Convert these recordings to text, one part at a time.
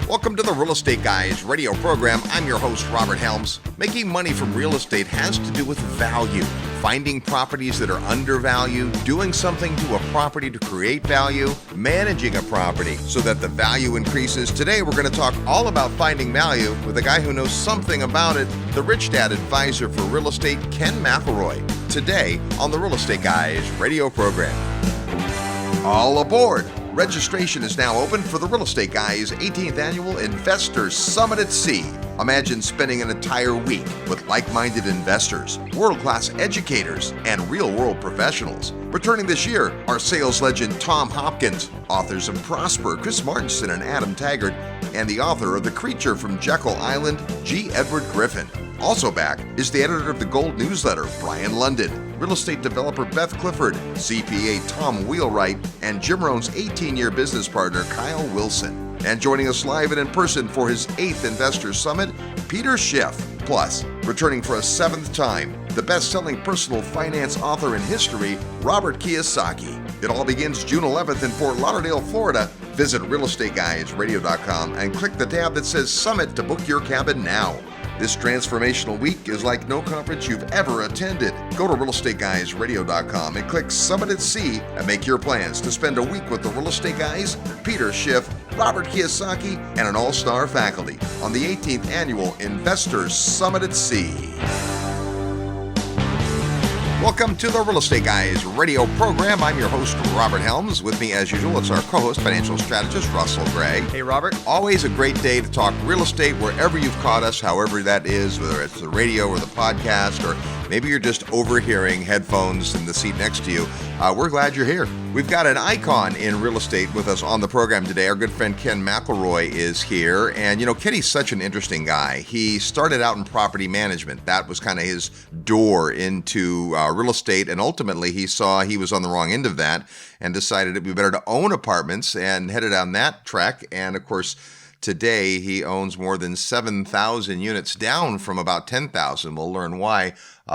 Welcome to the Real Estate Guys radio program. I'm your host, Robert Helms. Making money from real estate has to do with value. Finding properties that are undervalued, doing something to a property to create value, managing a property so that the value increases. Today, we're going to talk all about finding value with a guy who knows something about it, the Rich Dad advisor for real estate, Ken McElroy. Today on the Real Estate Guys radio program. All aboard! Registration is now open for the Real Estate Guys 18th Annual Investors Summit at Sea. Imagine spending an entire week with like-minded investors, world-class educators, and real-world professionals. Returning this year are sales legend Tom Hopkins, authors of Prosper, Chris Martenson and Adam Taggart, and the author of The Creature from Jekyll Island, G. Edward Griffin. Also back is the editor of the Gold Newsletter, Brian London, real estate developer Beth Clifford, CPA Tom Wheelwright, and Jim Rohn's 18-year business partner Kyle Wilson. And joining us live and in person for his 8th Investor Summit, Peter Schiff. Plus, returning for a 7th time, the best-selling personal finance author in history, Robert Kiyosaki. It all begins June 11th in Fort Lauderdale, Florida. Visit realestateguysradio.com and click the tab that says Summit to book your cabin now. This transformational week is like no conference you've ever attended. Go to realestateguysradio.com and click Summit at Sea and make your plans to spend a week with the Real Estate Guys, Peter Schiff, Robert Kiyosaki, and an all-star faculty on the 18th Annual Investors Summit at Sea. Welcome to the Real Estate Guys radio program. I'm your host, Robert Helms. With me, as usual, it's our co-host, financial strategist, Russell Gray. Hey, Robert. Always a great day to talk real estate wherever you've caught us, however that is, whether it's the radio or the podcast, or maybe you're just overhearing headphones in the seat next to you. We're glad you're here. We've got an icon in real estate with us on the program today. Our good friend Ken McElroy is here. And, you know, Kenny's such an interesting guy. He started out in property management. That was kind of his door into real estate. And ultimately, he saw he was on the wrong end of that and decided it'd be better to own apartments and headed on that track. And, of course, today, he owns more than 7,000 units, down from about 10,000. We'll learn why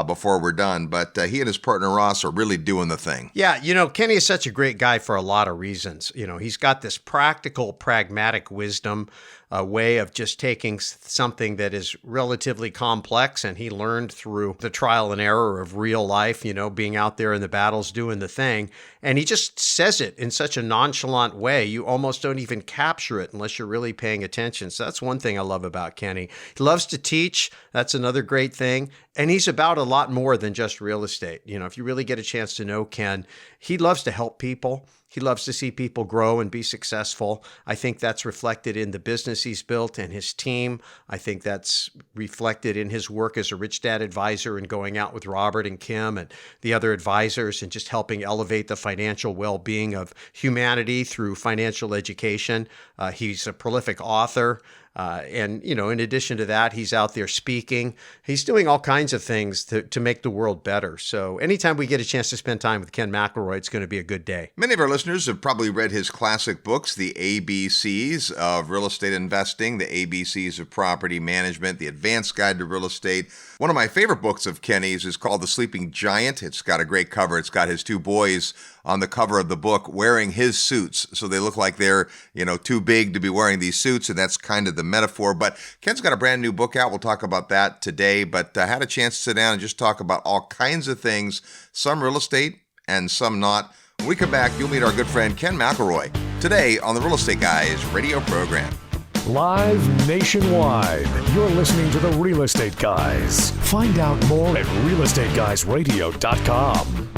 before we're done. But he and his partner, Ross, are really doing the thing. Yeah, you know, Kenny is such a great guy for a lot of reasons. You know, he's got this practical, pragmatic wisdom, a way of just taking something that is relatively complex, and he learned through the trial and error of real life, you know, being out there in the battles, doing the thing. And he just says it in such a nonchalant way, you almost don't even capture it unless you're really paying attention. So that's one thing I love about Kenny. He loves to teach. That's another great thing. And he's about a lot more than just real estate. You know, if you really get a chance to know Ken, he loves to help people. He loves to see people grow and be successful. I think that's reflected in the business he's built and his team. I think that's reflected in his work as a Rich Dad advisor and going out with Robert and Kim and the other advisors and just helping elevate the financial well-being of humanity through financial education. He's a prolific author. And, you know, in addition to that, he's out there speaking. He's doing all kinds of things to make the world better. So anytime we get a chance to spend time with Ken McElroy, it's going to be a good day. Many of our listeners have probably read his classic books, The ABCs of Real Estate Investing, The ABCs of Property Management, The Advanced Guide to Real Estate. One of my favorite books of Kenny's is called The Sleeping Giant. It's got a great cover. It's got his two boys on the cover of the book wearing his suits. So they look like they're, you know, too big to be wearing these suits. And that's kind of the metaphor. But Ken's got a brand new book out. We'll talk about that today. But I had a chance to sit down and just talk about all kinds of things, some real estate and some not. When we come back, you'll meet our good friend Ken McElroy today on the Real Estate Guys radio program. Live nationwide, you're listening to the Real Estate Guys. Find out more at realestateguysradio.com.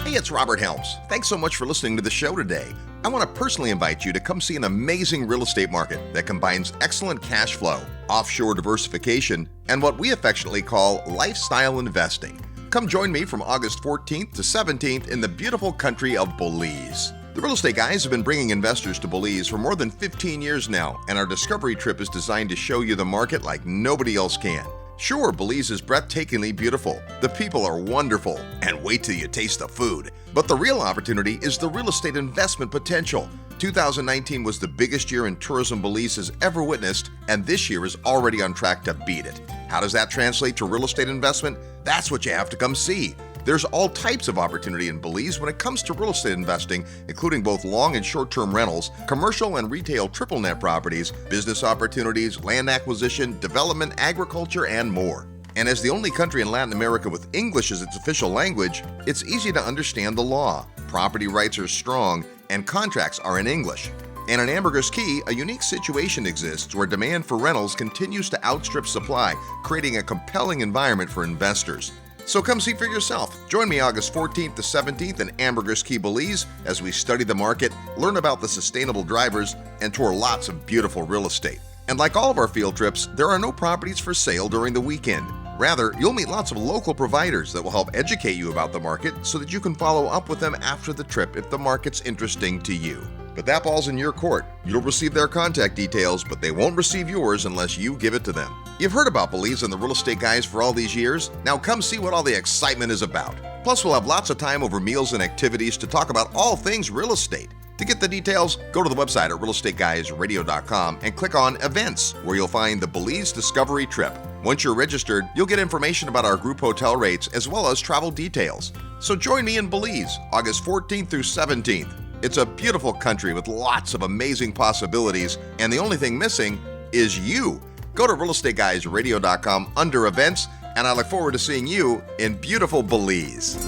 Hey, it's Robert Helms. Thanks so much for listening to the show today. I want to personally invite you to come see an amazing real estate market that combines excellent cash flow, offshore diversification, and what we affectionately call lifestyle investing. Come join me from August 14th to 17th in the beautiful country of Belize. The Real Estate Guys have been bringing investors to Belize for more than 15 years now, and our discovery trip is designed to show you the market like nobody else can. Sure, Belize is breathtakingly beautiful, the people are wonderful, and wait till you taste the food. But the real opportunity is the real estate investment potential. 2019 was the biggest year in tourism Belize has ever witnessed, and this year is already on track to beat it. How does that translate to real estate investment? That's what you have to come see. There's all types of opportunity in Belize when it comes to real estate investing, including both long and short-term rentals, commercial and retail triple net properties, business opportunities, land acquisition, development, agriculture, and more. And as the only country in Latin America with English as its official language, it's easy to understand the law. Property rights are strong, and contracts are in English. And in Ambergris Caye, a unique situation exists where demand for rentals continues to outstrip supply, creating a compelling environment for investors. So come see for yourself. Join me August 14th to 17th in Ambergris Caye, Belize, as we study the market, learn about the sustainable drivers, and tour lots of beautiful real estate. And like all of our field trips, there are no properties for sale during the weekend. Rather, you'll meet lots of local providers that will help educate you about the market so that you can follow up with them after the trip if the market's interesting to you. But that ball's in your court. You'll receive their contact details, but they won't receive yours unless you give it to them. You've heard about Belize and the Real Estate Guys for all these years. Now come see what all the excitement is about. Plus, we'll have lots of time over meals and activities to talk about all things real estate. To get the details, go to the website at realestateguysradio.com and click on Events, where you'll find the Belize Discovery Trip. Once you're registered, you'll get information about our group hotel rates as well as travel details. So join me in Belize, August 14th through 17th. It's a beautiful country with lots of amazing possibilities, and the only thing missing is you. Go to realestateguysradio.com under Events, and I look forward to seeing you in beautiful Belize.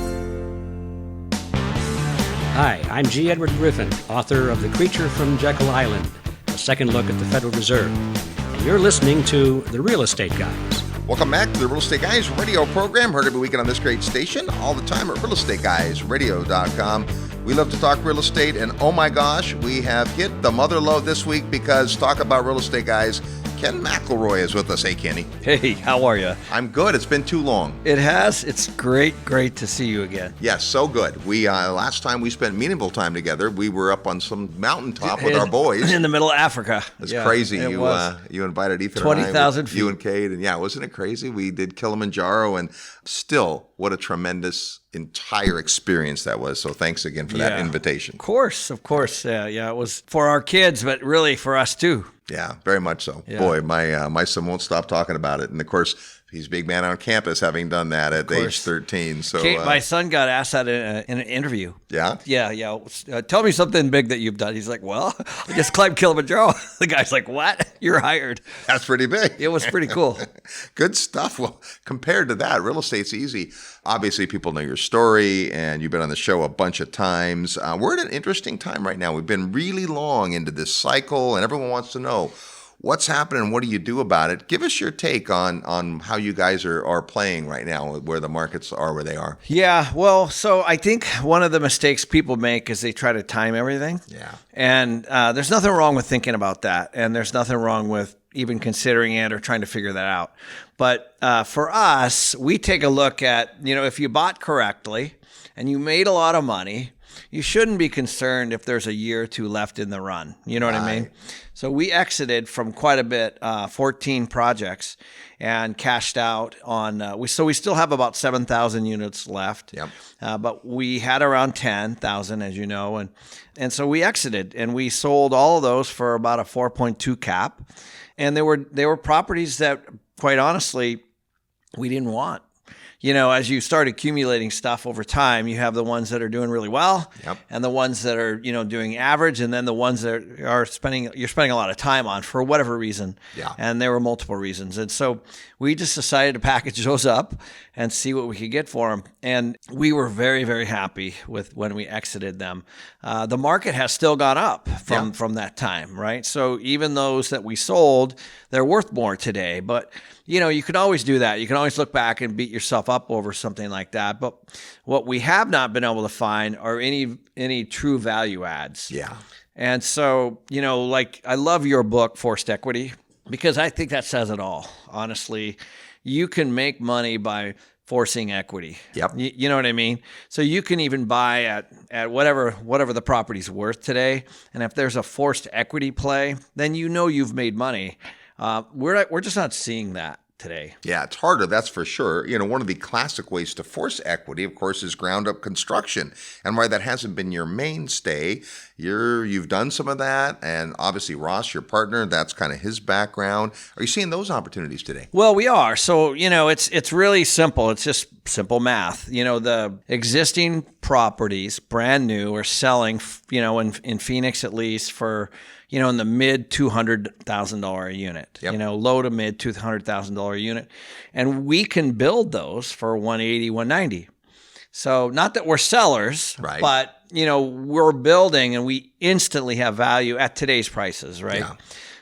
Hi, I'm G. Edward Griffin, author of The Creature from Jekyll Island, a second look at the Federal Reserve. And you're listening to The Real Estate Guys. Welcome back to the Real Estate Guys radio program, heard every weekend on this great station, all the time at realestateguysradio.com. We love to talk real estate, and oh my gosh, we have hit the mother lode this week because talk about real estate guys. Ken McElroy is with us. Hey, Kenny. Hey, how are you? I'm good. It's been too long. It has. It's great to see you again. Yes, so good. We last time we spent meaningful time together, we were up on some mountaintop with our boys. In the middle of Africa. It's crazy. You invited Ethan 20,000 feet. feet. You and Kate, and yeah, wasn't it crazy? We did Kilimanjaro, and still, what a tremendous entire experience that was. So thanks again for that invitation. Of course. Yeah, it was for our kids, but really for us too. Yeah, very much so. Yeah. Boy, my son won't stop talking about it. And of course, he's a big man on campus, having done that at age 13. So Kate, my son got asked that in an interview. Yeah? Yeah. Tell me something big that you've done. He's like, well, I just climbed Kilimanjaro. The guy's like, what? You're hired. That's pretty big. It was pretty cool. Good stuff. Well, compared to that, real estate's easy. Obviously, people know your story, and you've been on the show a bunch of times. We're at an interesting time right now. We've been really long into this cycle, and everyone wants to know what's happening, what do you do about it? Give us your take on how you guys are playing right now, where the markets are where they are. Yeah, well, so I think one of the mistakes people make is they try to time everything. Yeah. And there's nothing wrong with thinking about that. And there's nothing wrong with even considering it or trying to figure that out. But for us, we take a look at, if you bought correctly and you made a lot of money, you shouldn't be concerned if there's a year or two left in the run. You know what I mean? So we exited from quite a bit, 14 projects, and cashed out on. So we still have about 7,000 units left. Yep. But we had around 10,000, as you know, and so we exited, and we sold all of those for about a 4.2 cap, and they were properties that, quite honestly, we didn't want. As you start accumulating stuff over time, you have the ones that are doing really well, and the ones that are, doing average, and then the ones that you're spending a lot of time on for whatever reason. Yeah. And there were multiple reasons. And so we just decided to package those up and see what we could get for them. And we were very, very happy with when we exited them. The market has still gone up from that time, right? So even those that we sold, they're worth more today. But you can always do that. You can always look back and beat yourself up over something like that. But what we have not been able to find are any true value adds. Yeah. And so, I love your book, Forced Equity, because I think that says it all. Honestly, you can make money by forcing equity. Yep. You know what I mean? So you can even buy at whatever the property's worth today. And if there's a forced equity play, then you've made money. We're just not seeing that today. Yeah, it's harder, that's for sure. One of the classic ways to force equity, of course, is ground up construction. And why that hasn't been your mainstay, you've done some of that. And obviously, Ross, your partner, that's kind of his background. Are you seeing those opportunities today? Well, we are. So, it's really simple. It's just simple math. The existing properties, brand new, are selling, in Phoenix at least for, in the mid $200,000 a unit, Yep. Low to mid $200,000 a unit. And we can build those for 180, 190. So not that we're sellers, right, but, we're building and we instantly have value at today's prices, right? Yeah.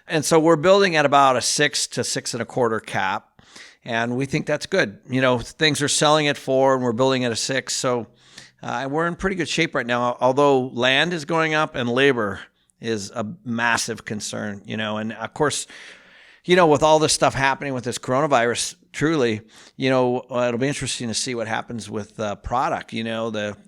And so we're building at about a 6 to 6.25 cap. And we think that's good. Things are selling at 4 and we're building at a 6. So we're in pretty good shape right now, although land is going up and labor is a massive concern, and of course, with all this stuff happening with this coronavirus, truly, it'll be interesting to see what happens with product,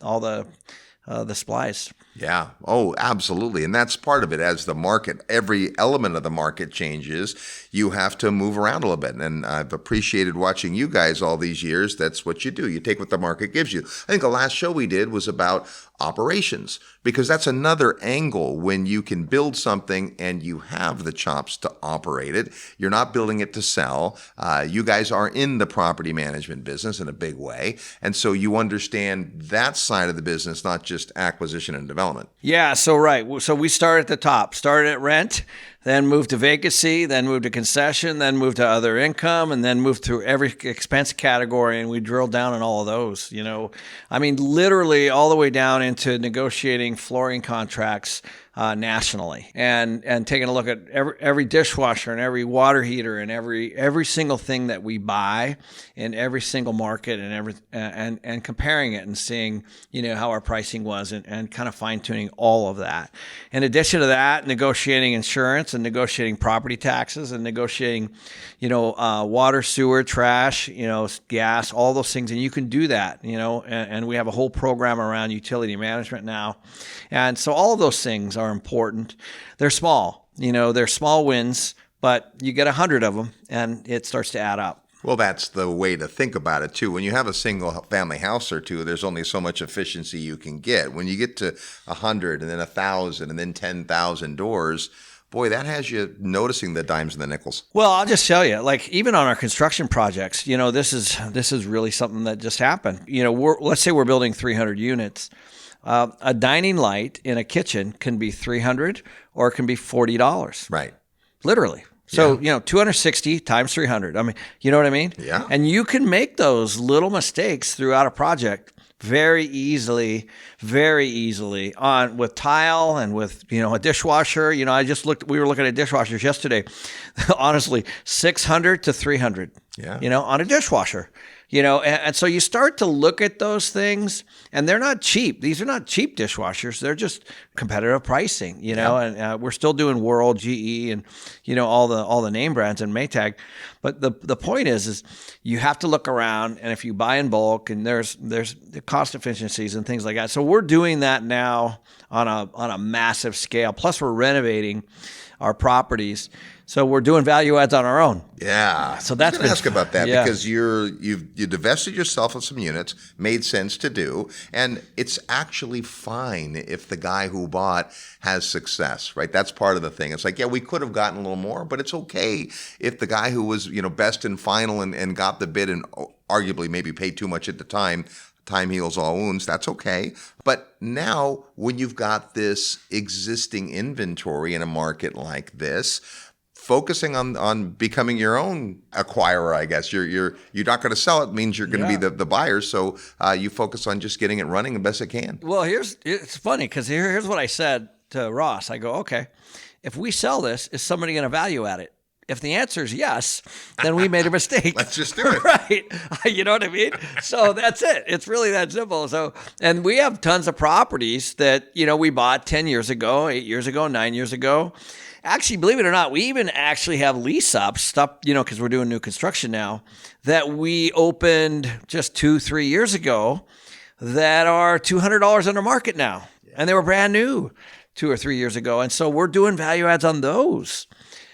all the supplies. Yeah. Oh, absolutely. And that's part of it. As the market, every element of the market changes, you have to move around a little bit. And I've appreciated watching you guys all these years. That's what you do. You take what the market gives you. I think the last show we did was about operations, because that's another angle when you can build something and you have the chops to operate it. You're not building it to sell. You guys are in the property management business in a big way. And so you understand that side of the business, not just acquisition and development. Yeah, so right. So we started at the top, started at rent, then moved to vacancy, then moved to concession, then moved to other income, and then moved through every expense category, and we drilled down on all of those. Literally all the way down into negotiating flooring contracts nationally, and taking a look at every dishwasher and every water heater and every single thing that we buy in every single market, and comparing it and seeing how our pricing was, and kind of fine tuning all of that. In addition to that, negotiating insurance and negotiating property taxes and negotiating water, sewer, trash, gas, all those things, and you can do that. And we have a whole program around utility management now, and so all of those things are important. They're small, they're small wins, but you get 100 of them and it starts to add up. Well, that's the way to think about it, too. When you have a single family house or two, there's only so much efficiency you can get. When you get to 100 and then 1,000 and then 10,000 doors, boy, that has you noticing the dimes and the nickels. Well, I'll just tell you, even on our construction projects, this is really something that just happened. Let's say we're building 300 units. A dining light in a kitchen can be $300 or it can be $40. Right. Literally. So, 260 times 300. I mean, you know what I mean? Yeah. And you can make those little mistakes throughout a project very easily on with tile and with, a dishwasher. We were looking at dishwashers yesterday. Honestly, 600 to 300, on a dishwasher. And so you start to look at those things, and they're not cheap. These are not cheap dishwashers. They're just competitive pricing, and we're still doing World, GE, and, all the name brands and Maytag. But the point is you have to look around, and if you buy in bulk, and there's the cost efficiencies and things like that. So we're doing that now on a massive scale. Plus we're renovating our properties. So we're doing value adds on our own. Yeah. So that's I was gonna ask about that, yeah. because you divested yourself of some units, made sense to do, and it's actually fine if the guy who bought has success, right? That's part of the thing. It's like, yeah, we could have gotten a little more, but it's okay if the guy who was, best and final and got the bid and arguably maybe paid too much at the time heals all wounds. That's okay. But now when you've got this existing inventory in a market like this, focusing on becoming your own acquirer, I guess. You're not going to sell it, means you're going to be the buyer. So you focus on just getting it running the best it can. Well, it's funny because here's what I said to Ross. I go, okay, if we sell this, is somebody going to value at it? If the answer is yes, then we made a mistake. Let's just do it. Right. You know what I mean? So that's it. It's really that simple. So, and we have tons of properties that, we bought 10 years ago, 8 years ago, 9 years ago. Actually, believe it or not, we even actually have lease ups, stuff, because we're doing new construction now, that we opened just 2-3 years ago that are $200 under market now. And they were brand new 2 or 3 years ago. And so we're doing value adds on those.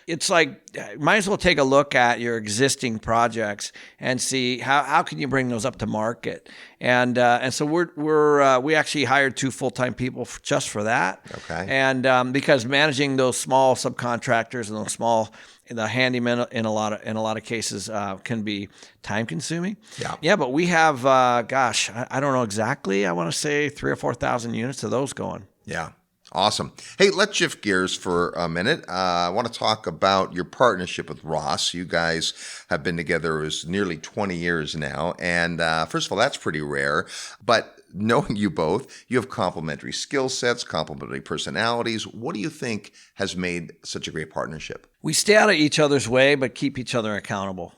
it's like, might as well take a look at your existing projects and see how can you bring those up to market. And so we actually hired 2 full-time people just for that. Okay. And because managing those small subcontractors and the handyman in a lot of cases can be time consuming. Yeah. Yeah, but we have I don't know exactly. I want to say 3,000 or 4,000 units of those going. Yeah. Awesome. Hey, let's shift gears for a minute. I want to talk about your partnership with Ross. You guys have been together nearly 20 years now. And first of all, that's pretty rare. But knowing you both, you have complementary skill sets, complementary personalities. What do you think has made such a great partnership? We stay out of each other's way, but keep each other accountable.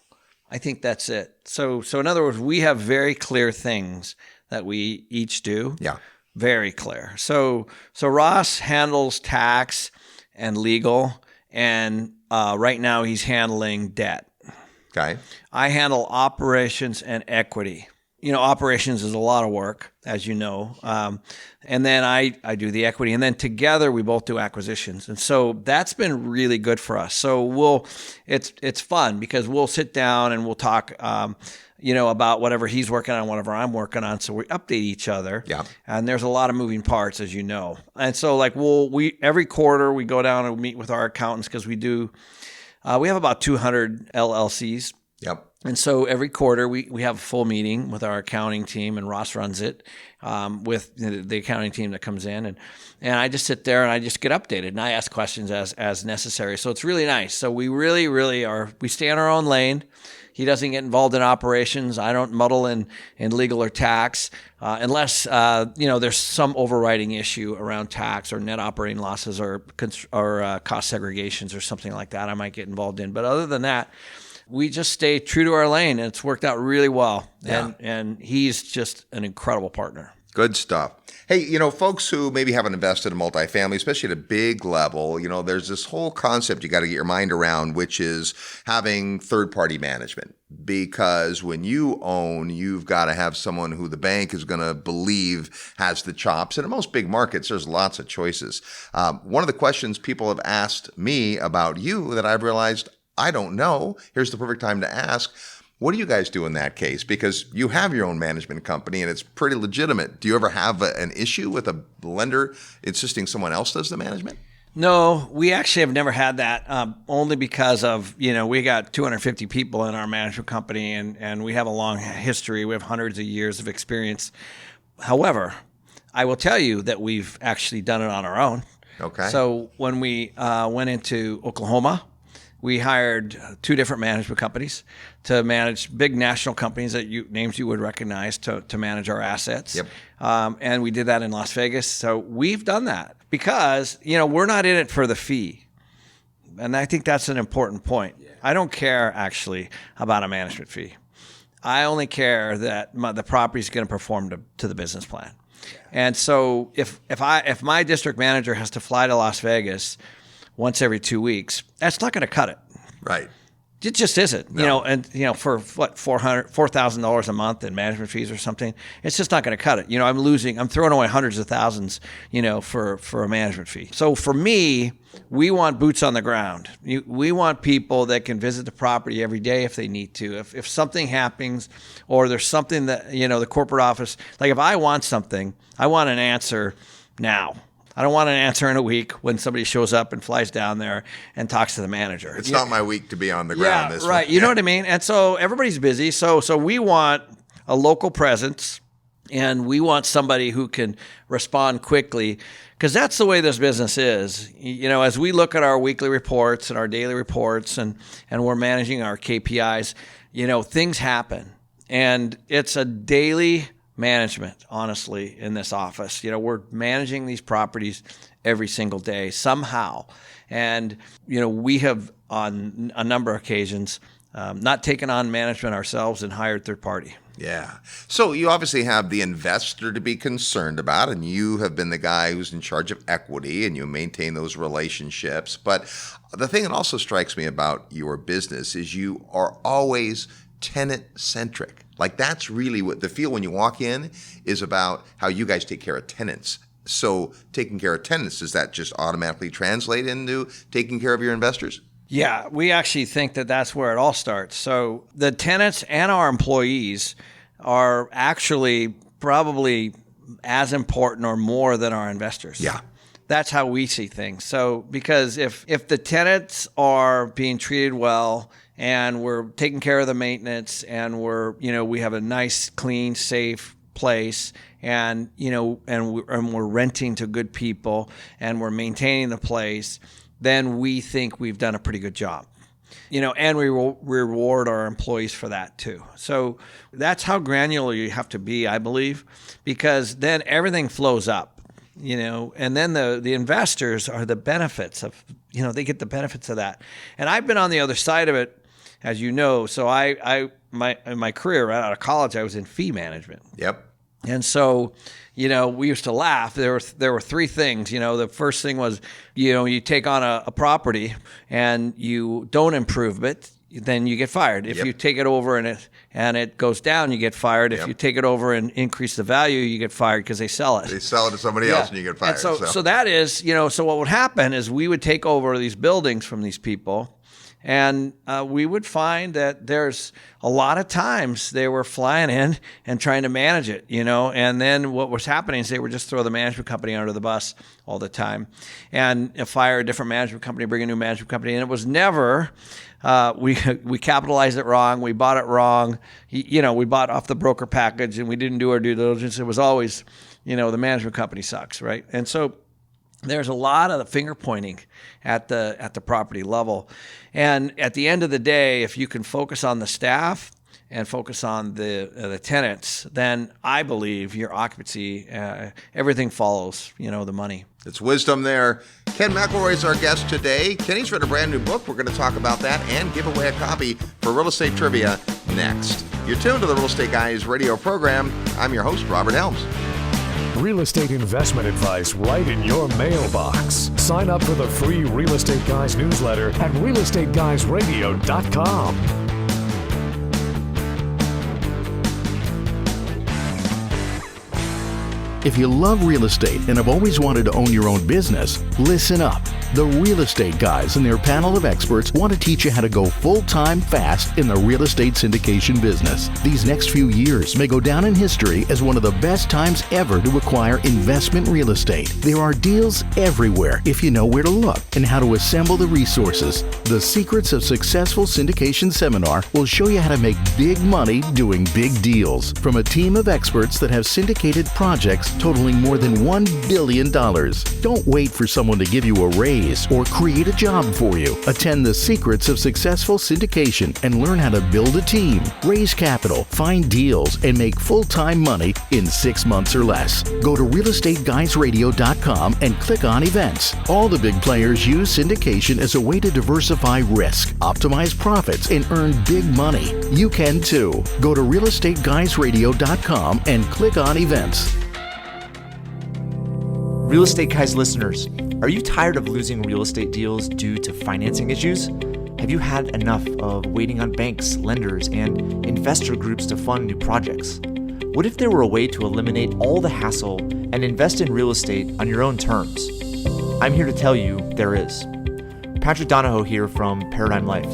I think that's it. So in other words, we have very clear things that we each do. Yeah. Very clear. So Ross handles tax and legal, and right now he's handling debt. Okay. I handle operations and equity. Operations is a lot of work, as you know. And then I do the equity. And then together we both do acquisitions. And so that's been really good for us. So it's fun because we'll sit down and we'll talk about whatever he's working on, whatever I'm working on. So we update each other. Yeah. And there's a lot of moving parts, as you know. And so we every quarter we go down and meet with our accountants because we have about 200 LLCs. Yep. And so every quarter we have a full meeting with our accounting team, and Ross runs it with the accounting team that comes in, and I just sit there and I just get updated and I ask questions as necessary. So it's really nice. So we really we stay in our own lane. He doesn't get involved in operations. I don't muddle in legal or tax unless there's some overriding issue around tax or net operating losses or cost segregations or something like that I might get involved in. But other than that, we just stay true to our lane, and it's worked out really well. Yeah. And he's just an incredible partner. Good stuff. Hey, folks who maybe haven't invested in multifamily, especially at a big level, there's this whole concept you got to get your mind around, which is having third-party management. Because when you own, you've got to have someone who the bank is going to believe has the chops. And in most big markets, there's lots of choices. One of the questions people have asked me about you that I've realized I don't know. Here's the perfect time to ask. What do you guys do in that case? Because you have your own management company and it's pretty legitimate. Do you ever have an issue with a lender insisting someone else does the management? No, we actually have never had that, only because of, we got 250 people in our management company and we have a long history. We have hundreds of years of experience. However, I will tell you that we've actually done it on our own. Okay. So when we went into Oklahoma, we hired 2 different management companies to manage big national companies names you would recognize to manage our assets. Yep. And we did that in Las Vegas. So we've done that because, we're not in it for the fee. And I think that's an important point. Yeah. I don't care actually about a management fee. I only care that the property is going to perform to the business plan. Yeah. And so if my district manager has to fly to Las Vegas once every 2 weeks, that's not going to cut it. Right. It just isn't. No. For what, $4,000 a month in management fees or something, it's just not going to cut it. I'm throwing away hundreds of thousands, for a management fee. So for me, we want boots on the ground. We want people that can visit the property every day if they need to. If something happens or there's something that, the corporate office, like if I want something, I want an answer now. I don't want an answer in a week when somebody shows up and flies down there and talks to the manager. It's not my week to be on the ground. Yeah, right. You know what I mean? And so everybody's busy. So we want a local presence, and we want somebody who can respond quickly, because that's the way this business is. As we look at our weekly reports and our daily reports and we're managing our KPIs, things happen. And it's a daily management, honestly, in this office. We're managing these properties every single day somehow. And, we have on a number of occasions not taken on management ourselves and hired third party. Yeah. So you obviously have the investor to be concerned about, and you have been the guy who's in charge of equity, and you maintain those relationships. But the thing that also strikes me about your business is you are always tenant-centric. Like that's really what the feel when you walk in is about how you guys take care of tenants. So taking care of tenants, does that just automatically translate into taking care of your investors? Yeah, we actually think that that's where it all starts. So the tenants and our employees are actually probably as important or more than our investors. Yeah. That's how we see things. So because if the tenants are being treated well and we're taking care of the maintenance and we have a nice, clean, safe place and we're renting to good people and we're maintaining the place, then we think we've done a pretty good job. And we will reward our employees for that too. So that's how granular you have to be, I believe, because then everything flows up, and then the investors are the benefits of, they get the benefits of that. And I've been on the other side of it, as you know. So in my career right out of college, I was in fee management. Yep. And so, we used to laugh. There were three things. The first thing was, you take on a property and you don't improve it, then you get fired. If you take it over and it goes down, you get fired. If you take it over and increase the value, you get fired because they sell it. They sell it to somebody else and you get fired. And so that is, so what would happen is we would take over these buildings from these people. And we would find that there's a lot of times they were flying in and trying to manage it, and then what was happening is they would just throw the management company under the bus all the time and fire a different management company, bring a new management company. And it was never, we capitalized it wrong. We bought it wrong. We bought off the broker package and we didn't do our due diligence. It was always, the management company sucks, right? And so there's a lot of the finger pointing at the property level. And at the end of the day, if you can focus on the staff and focus on the tenants, then I believe your occupancy, everything follows, the money. It's wisdom there. Ken McElroy is our guest today. Kenny's written a brand new book. We're going to talk about that and give away a copy for Real Estate Trivia next. You're tuned to the Real Estate Guys radio program. I'm your host, Robert Helms. Real estate investment advice right in your mailbox. Sign up for the free Real Estate Guys newsletter at realestateguysradio.com. If you love real estate and have always wanted to own your own business, listen up. The Real Estate Guys and their panel of experts want to teach you how to go full-time fast in the real estate syndication business. These next few years may go down in history as one of the best times ever to acquire investment real estate. There are deals everywhere if you know where to look and how to assemble the resources. The Secrets of Successful Syndication seminar will show you how to make big money doing big deals from a team of experts that have syndicated projects totaling more than $1 billion. Don't wait for someone to give you a raise or create a job for you. Attend the Secrets of Successful Syndication and learn how to build a team, raise capital, find deals, and make full-time money in 6 months or less. Go to realestateguysradio.com and click on events. All the big players use syndication as a way to diversify risk, optimize profits, and earn big money. You can too. Go to realestateguysradio.com and click on events. Real Estate Guys listeners, are you tired of losing real estate deals due to financing issues? Have you had enough of waiting on banks, lenders, and investor groups to fund new projects? What if there were a way to eliminate all the hassle and invest in real estate on your own terms? I'm here to tell you there is. Patrick Donahoe here from Paradigm Life.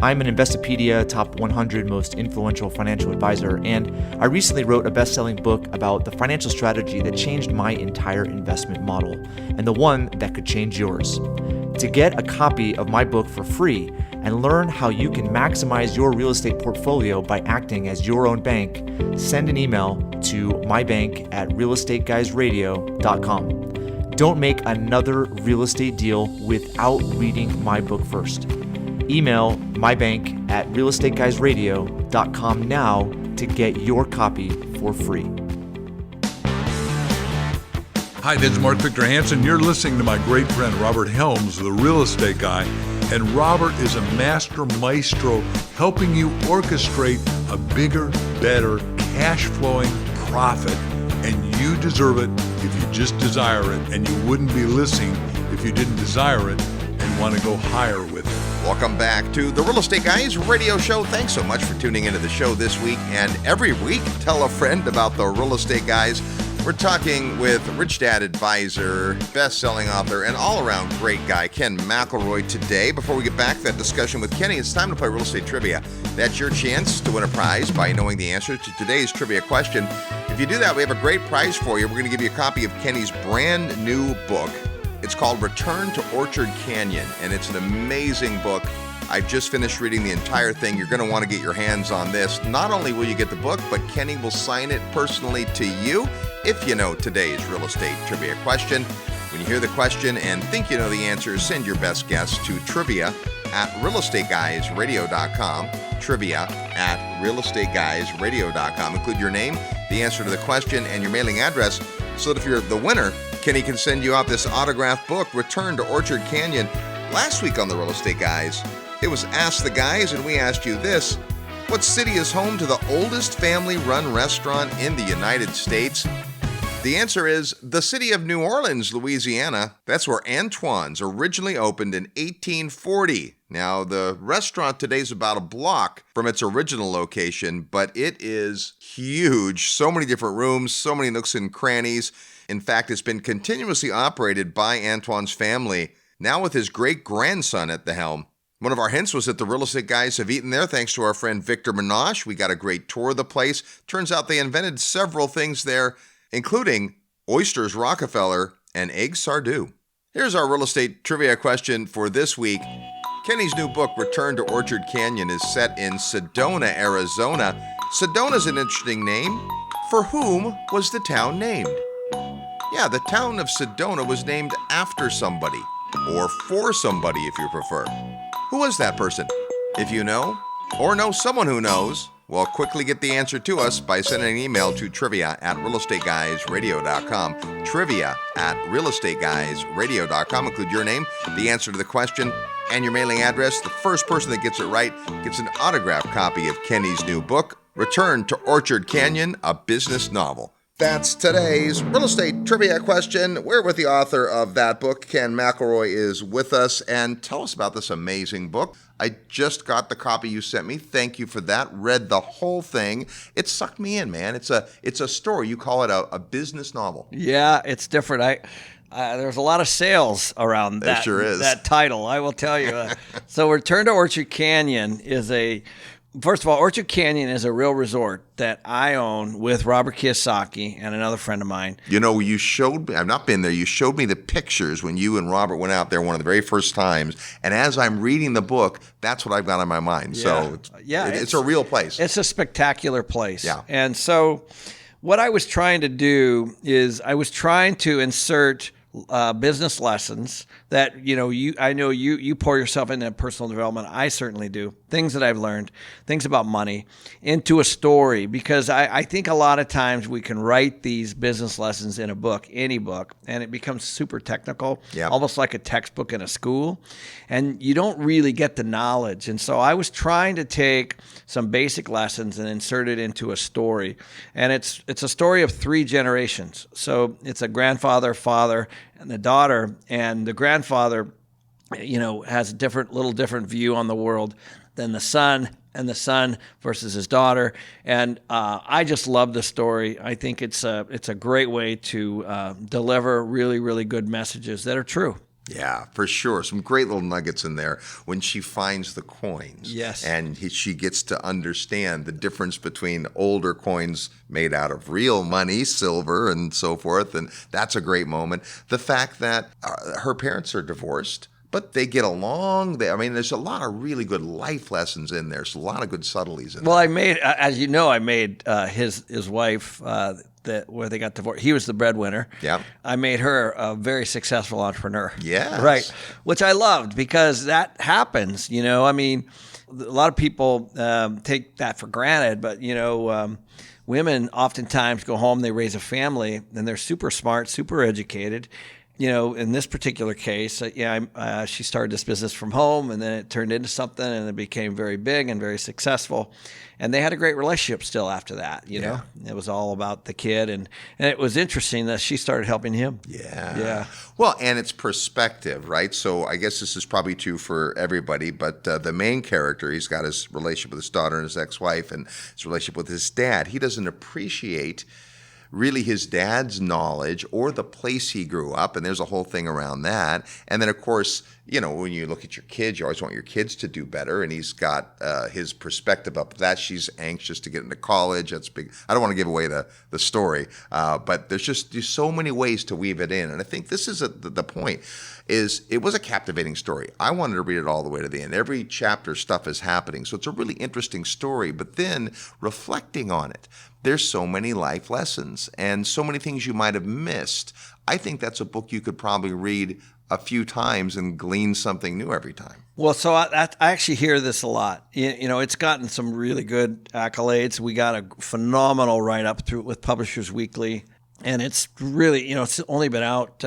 I'm an Investopedia Top 100 Most Influential Financial Advisor, and I recently wrote a best-selling book about the financial strategy that changed my entire investment model, and the one that could change yours. To get a copy of my book for free and learn how you can maximize your real estate portfolio by acting as your own bank, send an email to mybank@realestateguysradio.com. Don't make another real estate deal without reading my book first. Email mybank@realestateguysradio.com now to get your copy for free. Hi, this is Mark Victor Hansen. You're listening to my great friend Robert Helms, the real estate guy. And Robert is a master maestro helping you orchestrate a bigger, better, cash-flowing profit. And you deserve it if you just desire it. And you wouldn't be listening if you didn't desire it and want to go higher with it. Welcome back to the Real Estate Guys radio show. Thanks so much for tuning into the show this week and every week. Tell a friend about the Real Estate Guys. We're talking with Rich Dad advisor, best-selling author, and all-around great guy, Ken McElroy, today. Before we get back to that discussion with Kenny, it's time to play real estate trivia. That's your chance to win a prize by knowing the answer to today's trivia question. If you do that, we have a great prize for you. We're going to give you a copy of Kenny's brand new book. It's called Return to Orchard Canyon, and it's an amazing book. I just finished reading the entire thing. You're going to want to get your hands on this. Not only will you get the book, but Kenny will sign it personally to you if you know today's real estate trivia question. When you hear the question and think you know the answer, send your best guess to trivia@realestateguysradio.com. Trivia@realestateguysradio.com. Include your name, the answer to the question, and your mailing address so that if you're the winner, Kenny can send you out this autographed book, Return to Orchard Canyon. Last week on The Real Estate Guys, it was Ask the Guys, and we asked you this: what city is home to the oldest family-run restaurant in the United States? The answer is the city of New Orleans, Louisiana. That's where Antoine's originally opened in 1840. Now, the restaurant today is about a block from its original location, but it is huge. So many different rooms, so many nooks and crannies. In fact, it's been continuously operated by Antoine's family, now with his great-grandson at the helm. One of our hints was that the Real Estate Guys have eaten there thanks to our friend Victor Minash. We got a great tour of the place. Turns out they invented several things there, including oysters Rockefeller and eggs Sardou. Here's our real estate trivia question for this week. Kenny's new book, Return to Orchard Canyon, is set in Sedona, Arizona. Sedona's an interesting name. For whom was the town named? Yeah, the town of Sedona was named after somebody, or for somebody if you prefer. Who was that person? If you know, or know someone who knows, well, quickly get the answer to us by sending an email to trivia@realestateguysradio.com. Trivia@realestateguysradio.com. Include your name, the answer to the question, and your mailing address. The first person that gets it right gets an autographed copy of Kenny's new book, Return to Orchard Canyon, a business novel. That's today's real estate trivia question. We're with the author of that book. Ken McElroy is with us. And tell us about this amazing book. I just got the copy you sent me. Thank you for that. Read the whole thing. It sucked me in, man. It's a story. You call it a business novel. Yeah, it's different. There's a lot of sales around that, sure is. That title, I will tell you. So Return to Orchard Canyon is first of all, Orchard Canyon is a real resort that I own with Robert Kiyosaki and another friend of mine. You know, you showed me, I've not been there, you showed me the pictures when you and Robert went out there one of the very first times. And as I'm reading the book, that's what I've got on my mind. Yeah. So it's a real place. It's a spectacular place. Yeah. And so what I was trying to do is I was trying to insert business lessons that, I know you pour yourself into personal development. I certainly do. Things that I've learned, things about money, into a story, because I think a lot of times we can write these business lessons in a book, any book, and it becomes super technical, almost like a textbook in a school, and you don't really get the knowledge. And so I was trying to take some basic lessons and insert it into a story. And it's a story of 3 generations. So it's a grandfather, father, and the daughter, and the grandfather, has a little different view on the world than the son, and the son versus his daughter. And I just love the story. I think it's a great way to deliver really, really good messages that are true. Yeah, for sure. Some great little nuggets in there when she finds the coins. Yes. And she gets to understand the difference between older coins made out of real money, silver, and so forth. And that's a great moment. The fact that her parents are divorced, but they get along. There's a lot of really good life lessons in there. There's a lot of good subtleties in there. Well, I made his wife, where they got divorced. He was the breadwinner. Yeah. I made her a very successful entrepreneur. Yes. Right. Which I loved, because that happens, a lot of people take that for granted, but, women oftentimes go home, they raise a family, and they're super smart, super educated. In this particular case, she started this business from home, and then it turned into something, and it became very big and very successful. And they had a great relationship still after that. It was all about the kid, and it was interesting that she started helping him. Yeah. Well, and it's perspective, right? So I guess this is probably true for everybody, but the main character, he's got his relationship with his daughter and his ex-wife, and his relationship with his dad. He doesn't appreciate really his dad's knowledge or the place he grew up, and there's a whole thing around that. And then, of course, you know, when you look at your kids, you always want your kids to do better, and he's got his perspective up that. She's anxious to get into college. That's big. I don't want to give away the story, but there's so many ways to weave it in, and I think this is the point. Is it was a captivating story. I wanted to read it all the way to the end. Every chapter, stuff is happening, so it's a really interesting story. But then reflecting on it, there's so many life lessons and so many things you might have missed. I think that's a book you could probably read a few times and glean something new every time. Well, so I actually hear this a lot. You know, it's gotten some really good accolades. We got a phenomenal write-up with Publishers Weekly, and it's really, you know, it's only been out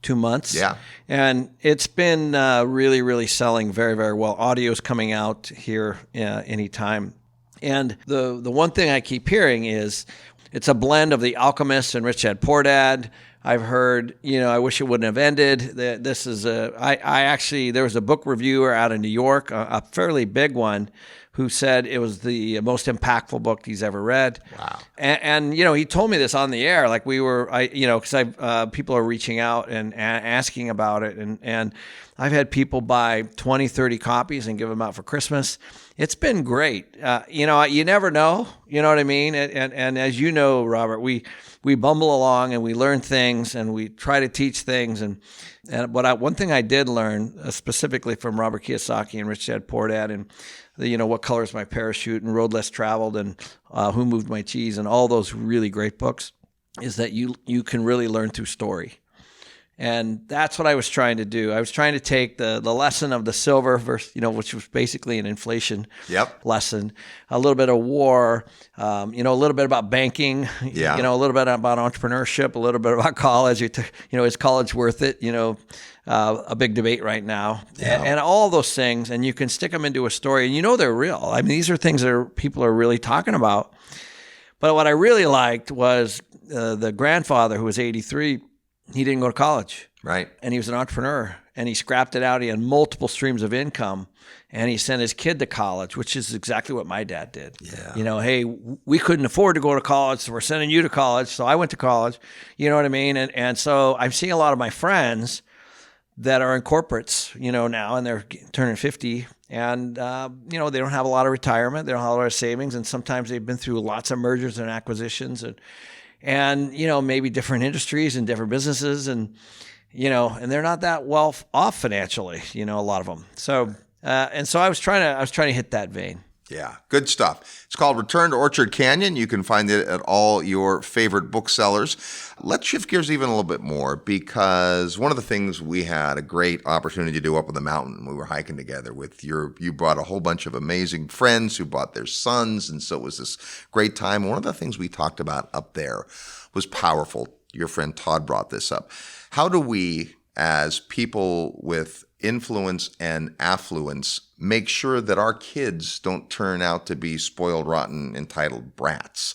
2 months. Yeah. And it's been really, really selling very, very well. Audio's coming out here anytime. And the one thing I keep hearing is it's a blend of The Alchemist and Rich Dad Poor Dad. I've heard, you know, I wish it wouldn't have ended. This is I actually, there was a book reviewer out of New York, a fairly big one, who said it was the most impactful book he's ever read. Wow. And you know, he told me this on the air, like because people are reaching out and asking about it. And I've had people buy 20, 30 copies and give them out for Christmas. It's been great. You know, you never know, you know what I mean? And as you know, Robert, we bumble along and we learn things and we try to teach things. But one thing I did learn specifically from Robert Kiyosaki and Rich Dad Poor Dad and What Color Is My Parachute and Road Less Traveled and Who Moved My Cheese and all those really great books is that you can really learn through story. And that's what I was trying to do. I was trying to take the lesson of the silver versus, which was basically an inflation lesson, a little bit of war, a little bit about banking, a little bit about entrepreneurship, a little bit about college. Is college worth it? A big debate right now, and all those things. And you can stick them into a story, and they're real. I mean, these are things that people are really talking about. But what I really liked was the grandfather who was 83. He didn't go to college. Right. And he was an entrepreneur, and he scrapped it out. He had multiple streams of income, and he sent his kid to college, which is exactly what my dad did. Yeah. Hey, we couldn't afford to go to college, so we're sending you to college. So I went to college. You know what I mean? And so I'm seeing a lot of my friends that are in corporates, now, and they're turning 50, and, they don't have a lot of retirement. They don't have a lot of savings, and sometimes they've been through lots of mergers and acquisitions and maybe different industries and different businesses and they're not that well off financially, a lot of them. So, so I was trying to hit that vein. Yeah, good stuff. It's called Return to Orchard Canyon. You can find it at all your favorite booksellers. Let's shift gears even a little bit more, because one of the things we had a great opportunity to do up on the mountain, we were hiking together with you brought a whole bunch of amazing friends who brought their sons, and so it was this great time. One of the things we talked about up there was powerful. Your friend Todd brought this up. How do we, as people with influence and affluence, make sure that our kids don't turn out to be spoiled, rotten, entitled brats?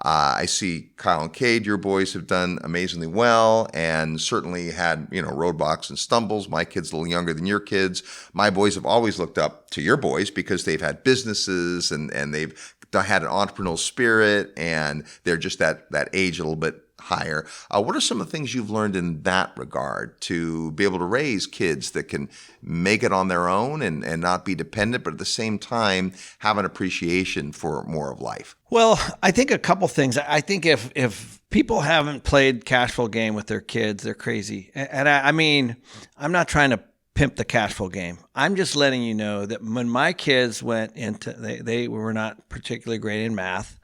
I see Kyle and Cade, your boys have done amazingly well and certainly had, roadblocks and stumbles. My kid's a little younger than your kids. My boys have always looked up to your boys because they've had businesses and they've had an entrepreneurial spirit, and they're just that age a little bit higher. What are some of the things you've learned in that regard to be able to raise kids that can make it on their own and not be dependent, but at the same time have an appreciation for more of life? Well, I think a couple things. I think if people haven't played cash flow game with their kids, they're crazy. And I mean, I'm not trying to pimp the cash flow game. I'm just letting you know that when my kids went into, they were not particularly great in math,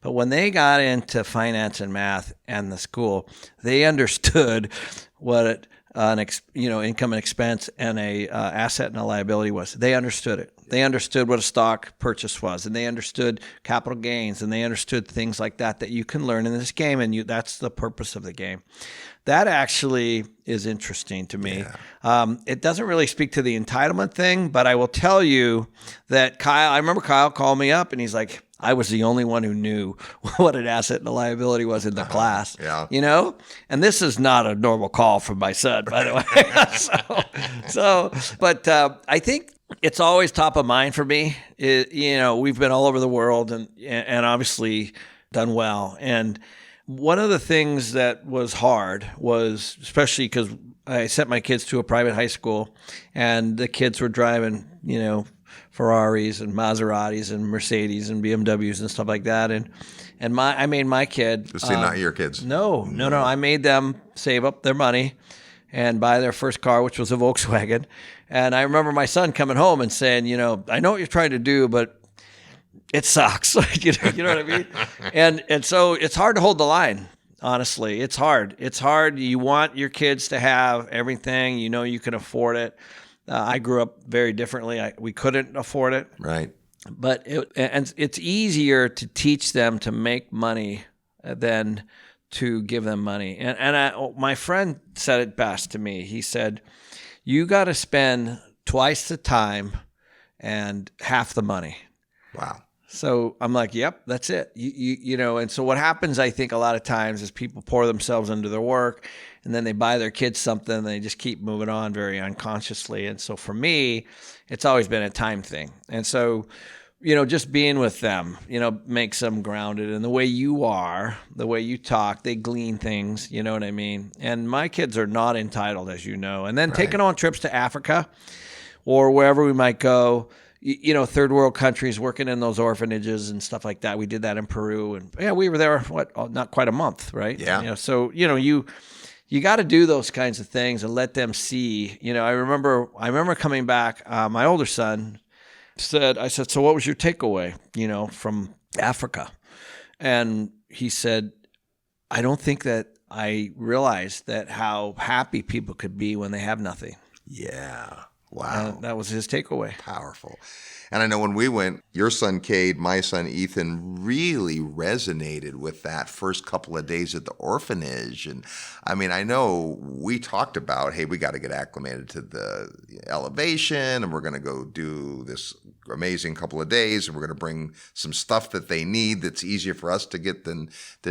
but when they got into finance and math and the school, they understood what income and expense and a asset and a liability was. They understood it. They understood what a stock purchase was, and they understood capital gains, and they understood things like that you can learn in this game, and that's the purpose of the game. That actually is interesting to me. Yeah. It doesn't really speak to the entitlement thing, but I will tell you that I remember Kyle called me up and he's like, I was the only one who knew what an asset and a liability was in the class. Yeah. And this is not a normal call from my son, by the way. But I think it's always top of mind for me. We've been all over the world and obviously done well. And one of the things that was hard was, especially because I sent my kids to a private high school, and the kids were driving, Ferraris and Maseratis and Mercedes and BMWs and stuff like that. And I made my kid. See, not your kids. No. I made them save up their money and buy their first car, which was a Volkswagen. And I remember my son coming home and saying, I know what you're trying to do, but it sucks. you know what I mean? And so it's hard to hold the line. Honestly, it's hard. You want your kids to have everything. You can afford it. I grew up very differently. We couldn't afford it. Right. But it's easier to teach them to make money than to give them money. And my friend said it best to me. He said, you got to spend twice the time and half the money. Wow. So I'm like, yep, that's it. And so what happens, I think, a lot of times is people pour themselves into their work, and then they buy their kids something, and they just keep moving on very unconsciously. And so for me, it's always been a time thing. And so, just being with them, makes them grounded. And the way you are, the way you talk, they glean things, you know what I mean? And my kids are not entitled, as you know. And then taking on trips to Africa or wherever we might go, third world countries, working in those orphanages and stuff like that. We did that in Peru, and we were there, not quite a month, right? Yeah. So, you got to do those kinds of things and let them see. I remember coming back, my older son I said, so what was your takeaway, from Africa? And he said, I don't think that I realized that how happy people could be when they have nothing. Yeah. Wow. That was his takeaway. Powerful. And I know when we went, your son Cade, my son Ethan really resonated with that first couple of days at the orphanage. And I mean, I know we talked about, hey, we got to get acclimated to the elevation, and we're going to go do this amazing couple of days, and we're going to bring some stuff that they need that's easier for us to get than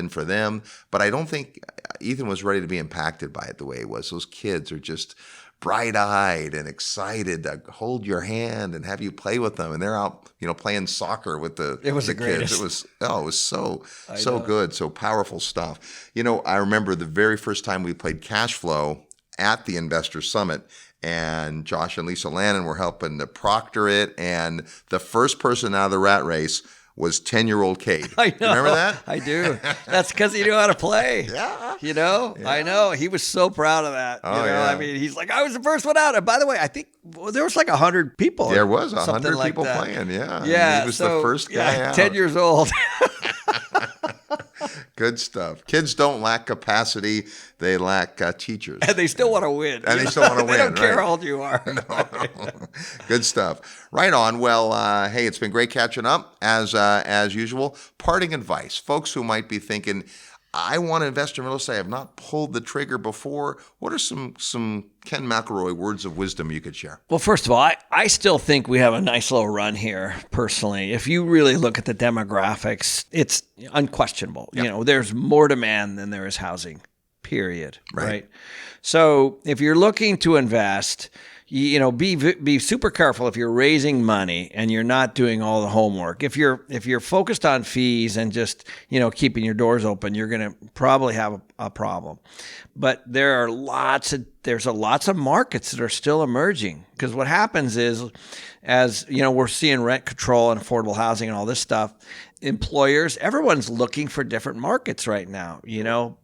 for them. But I don't think Ethan was ready to be impacted by it the way he was. Those kids are just bright-eyed and excited to hold your hand and have you play with them, and they're out, playing soccer with the kids. It was so good, so powerful stuff. I remember the very first time we played Cash Flow at the Investor Summit, and Josh and Lisa Lannon were helping to proctor it, and the first person out of the rat race was 10-year-old Cade. I know. Remember that? I do. That's because he knew how to play. Yeah. Yeah. I know. He was so proud of that. Yeah. I mean, he's like, I was the first one out. And by the way, I think there was like 100 people. There was 100 like people that. playing. Yeah. Yeah. He was the first guy out. 10 years old. Good stuff. Kids don't lack capacity. They lack teachers. And they still want to win. And they still want to win. They don't care right? how old you are. No. Good stuff. Right on. Well, hey, it's been great catching up as usual. Parting advice. Folks who might be thinking, I want to invest in real estate. I have not pulled the trigger before. What are some Ken McElroy words of wisdom you could share? Well, first of all, I still think we have a nice little run here, personally. If you really look at the demographics, it's unquestionable. Yep. There's more demand than there is housing, period. Right. So if you're looking to invest, be super careful if you're raising money and you're not doing all the homework. If you're focused on fees and just, keeping your doors open, you're going to probably have a problem. But there's lots of markets that are still emerging, because what happens is, as we're seeing rent control and affordable housing and all this stuff, employers, everyone's looking for different markets right now,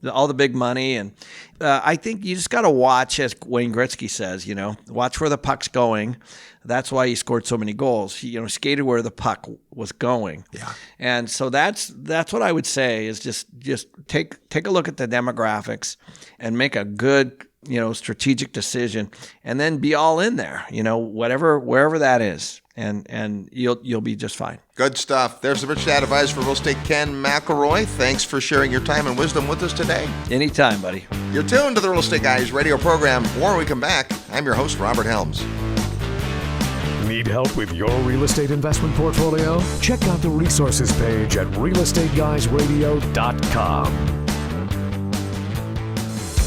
all the big money. And I think you just got to watch, as Wayne Gretzky says, watch where the puck's going. That's why he scored so many goals. He, skated where the puck was going. Yeah. And so that's what I would say is just take a look at the demographics and make a good, strategic decision, and then be all in there, wherever that is. And you'll be just fine. Good stuff. There's the Rich Dad advisor for real estate, Ken McElroy. Thanks for sharing your time and wisdom with us today. Anytime, buddy. You're tuned to the Real Estate Guys radio program. When we come back, I'm your host, Robert Helms. Need help with your real estate investment portfolio? Check out the resources page at realestateguysradio.com.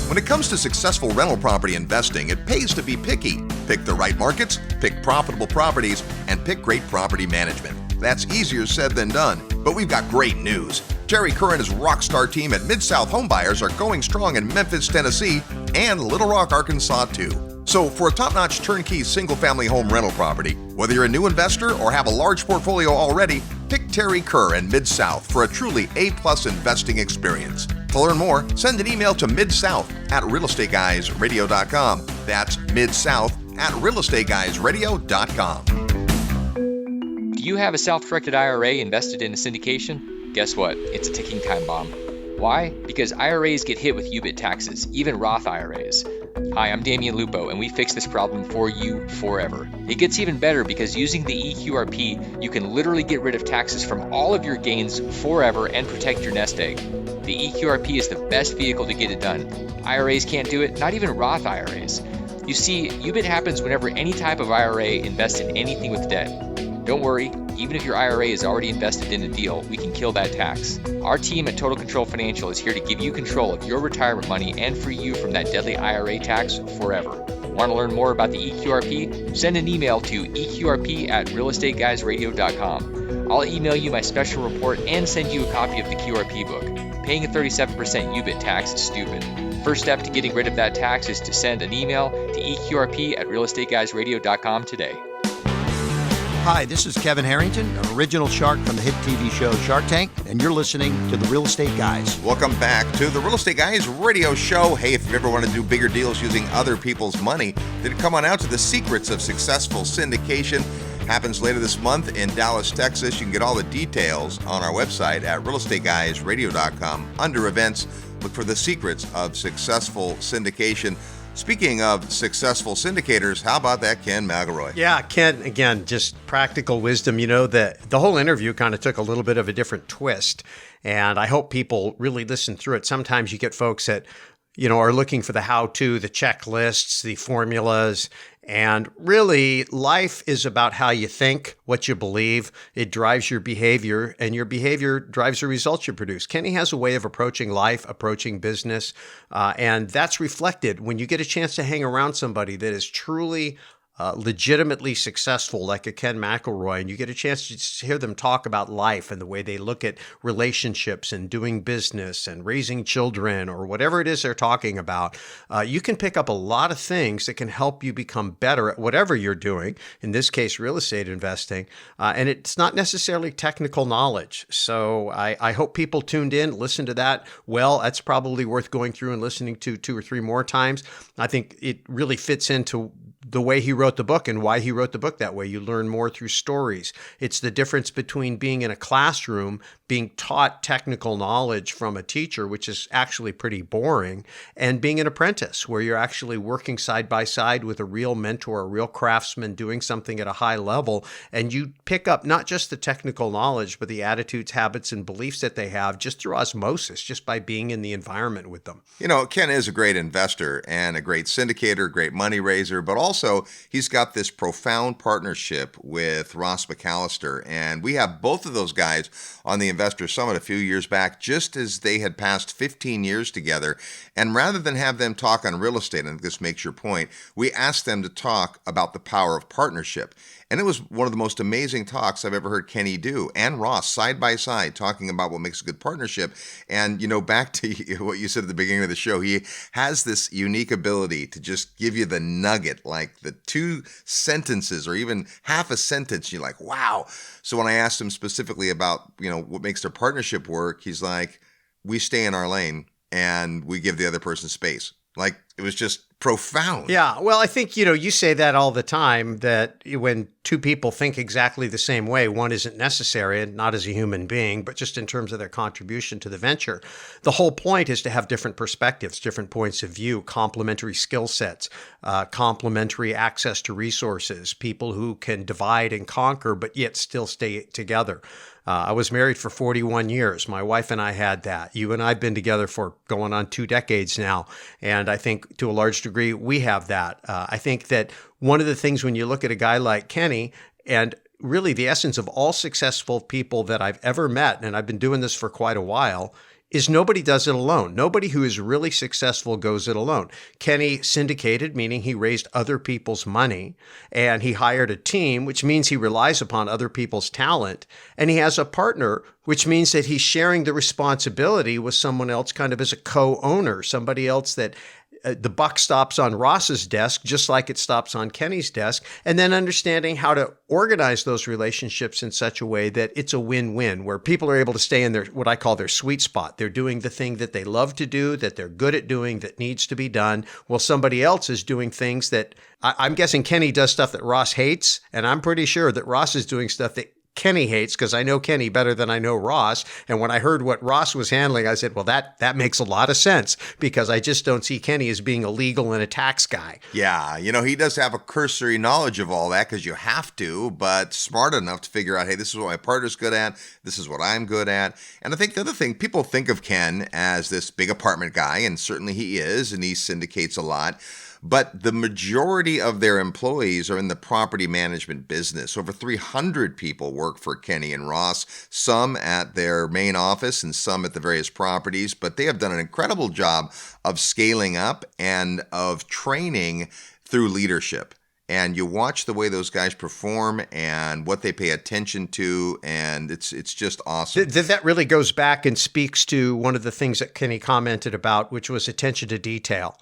When it comes to successful rental property investing, it pays to be picky. Pick the right markets, pick profitable properties, and pick great property management. That's easier said than done, but we've got great news. Jerry Kerr and his rockstar team at Mid-South Homebuyers are going strong in Memphis, Tennessee, and Little Rock, Arkansas, too. So for a top-notch turnkey single-family home rental property, whether you're a new investor or have a large portfolio already, pick Terry Kerr and Mid-South for a truly A-plus investing experience. To learn more, send an email to midsouth@realestateguysradio.com. That's midsouth@realestateguysradio.com. Do you have a self-directed IRA invested in a syndication? Guess what? It's a ticking time bomb. Why? Because IRAs get hit with UBIT taxes, even Roth IRAs. Hi, I'm Damian Lupo, and we fix this problem for you forever. It gets even better because using the EQRP, you can literally get rid of taxes from all of your gains forever and protect your nest egg. The EQRP is the best vehicle to get it done. IRAs can't do it, not even Roth IRAs. You see, UBIT happens whenever any type of IRA invests in anything with debt. Don't worry, even if your IRA is already invested in a deal, we can kill that tax. Our team at Total Control Financial is here to give you control of your retirement money and free you from that deadly IRA tax forever. Want to learn more about the EQRP? Send an email to eqrp@realestateguysradio.com. I'll email you my special report and send you a copy of the QRP book. Paying a 37% UBIT tax is stupid. First step to getting rid of that tax is to send an email to eqrp@realestateguysradio.com today. Hi, this is Kevin Harrington, an original shark from the hit TV show Shark Tank, and you're listening to The Real Estate Guys. Welcome back to the Real Estate Guys radio show. Hey, if you ever want to do bigger deals using other people's money, then come on out to the Secrets of Successful Syndication. Happens later this month in Dallas, Texas. You can get all the details on our website at realestateguysradio.com. Under events, look for the Secrets of Successful Syndication. Speaking of successful syndicators, how about that Ken McElroy? Yeah, Ken, again, just practical wisdom. You know, the whole interview kind of took a little bit of a different twist, and I hope people really listen through it. Sometimes you get folks that, you know, are looking for the how-to, the checklists, the formulas, and really life is about how you think, what you believe. It drives your behavior, and your behavior drives the results you produce. Kenny has a way of approaching life, approaching business, and that's reflected when you get a chance to hang around somebody that is truly legitimately successful, like a Ken McElroy, and you get a chance to just hear them talk about life and the way they look at relationships and doing business and raising children or whatever it is they're talking about, you can pick up a lot of things that can help you become better at whatever you're doing, in this case, real estate investing, and it's not necessarily technical knowledge. So I hope people tuned in, listen to that. Well, that's probably worth going through and listening to 2 or 3 more times. I think it really fits into the way he wrote the book and why he wrote the book that way. You learn more through stories. It's the difference between being in a classroom, being taught technical knowledge from a teacher, which is actually pretty boring, and being an apprentice, where you're actually working side by side with a real mentor, a real craftsman doing something at a high level. And you pick up not just the technical knowledge, but the attitudes, habits, and beliefs that they have just through osmosis, just by being in the environment with them. You know, Ken is a great investor and a great syndicator, great money raiser, but also he's got this profound partnership with Ross McAllister. And we have both of those guys on the Investor Summit a few years back, just as they had passed 15 years together. And rather than have them talk on real estate, and this makes your point, we asked them to talk about the power of partnership. And it was one of the most amazing talks I've ever heard Kenny do, and Ross side by side talking about what makes a good partnership. And, you know, back to what you said at the beginning of the show, he has this unique ability to just give you the nugget, like the 2 sentences or even half a sentence. You're like, wow. So when I asked him specifically about, you know, what makes their partnership work, he's like, we stay in our lane and we give the other person space. Like, it was just profound. Yeah. Well, I think, you know, you say that all the time, that when 2 people think exactly the same way, one isn't necessary, and not as a human being, but just in terms of their contribution to the venture. The whole point is to have different perspectives, different points of view, complementary skill sets, complementary access to resources, people who can divide and conquer, but yet still stay together. I was married for 41 years. My wife and I had that. You and I have been together for going on 2 decades now. And I think to a large degree, we have that. I think that one of the things when you look at a guy like Kenny, and really the essence of all successful people that I've ever met, and I've been doing this for quite a while, is nobody does it alone. Nobody who is really successful goes it alone. Kenny syndicated, meaning he raised other people's money, and he hired a team, which means he relies upon other people's talent, and he has a partner, which means that he's sharing the responsibility with someone else kind of as a co-owner, somebody else that the buck stops on Ross's desk, just like it stops on Kenny's desk, and then understanding how to organize those relationships in such a way that it's a win-win, where people are able to stay in their, what I call their sweet spot. They're doing the thing that they love to do, that they're good at doing, that needs to be done, while somebody else is doing things that, I'm guessing Kenny does stuff that Ross hates, and I'm pretty sure that Ross is doing stuff that Kenny hates, because I know Kenny better than I know Ross. And when I heard what Ross was handling, I said, well, that makes a lot of sense, because I just don't see Kenny as being a legal and a tax guy. Yeah, he does have a cursory knowledge of all that because you have to, but smart enough to figure out, hey, this is what my partner's good at. This is what I'm good at. And I think the other thing, people think of Ken as this big apartment guy, and certainly he is, and he syndicates a lot. But the majority of their employees are in the property management business. Over 300 people work for Kenny and Ross, some at their main office and some at the various properties. But they have done an incredible job of scaling up and of training through leadership. And you watch the way those guys perform and what they pay attention to, and it's just awesome. That really goes back and speaks to one of the things that Kenny commented about, which was attention to detail.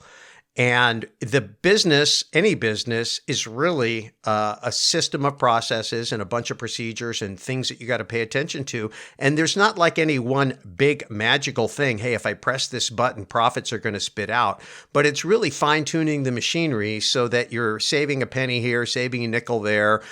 And the business, any business, is really a system of processes and a bunch of procedures and things that you got to pay attention to. And there's not like any one big magical thing. Hey, if I press this button, profits are going to spit out. But it's really fine-tuning the machinery so that you're saving a penny here, saving a nickel there.